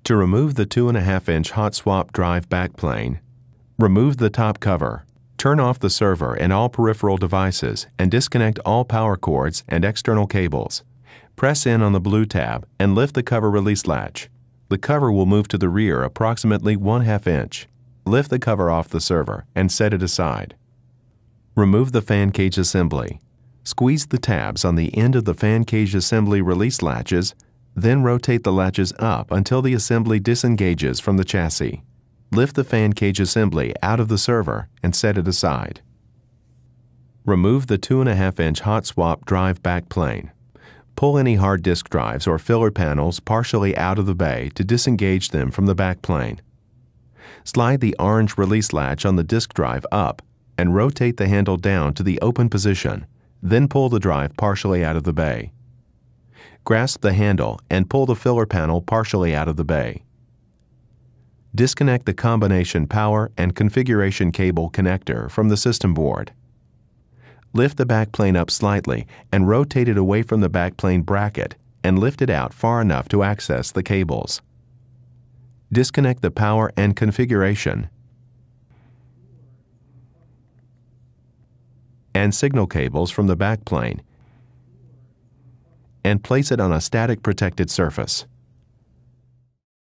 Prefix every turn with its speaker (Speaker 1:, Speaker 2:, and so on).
Speaker 1: To remove the 2.5-inch hot swap drive backplane, remove the top cover, turn off the server and all peripheral devices, and disconnect all power cords and external cables. Press in on the blue tab and lift the cover release latch. The cover will move to the rear approximately 1/2 inch. Lift the cover off the server and set it aside. Remove the fan cage assembly. Squeeze the tabs on the end of the fan cage assembly release latches, then rotate the latches up until the assembly disengages from the chassis. Lift the fan cage assembly out of the server and set it aside. Remove the 2.5-inch hot swap drive backplane. Pull any hard disk drives or filler panels partially out of the bay to disengage them from the backplane. Slide the orange release latch on the disk drive up and rotate the handle down to the open position, then pull the drive partially out of the bay. Grasp the handle and pull the filler panel partially out of the bay. Disconnect the combination power and configuration cable connector from the system board. Lift the backplane up slightly and rotate it away from the backplane bracket and lift it out far enough to access the cables. Disconnect the power and configuration and signal cables from the backplane and place it on a static protected surface.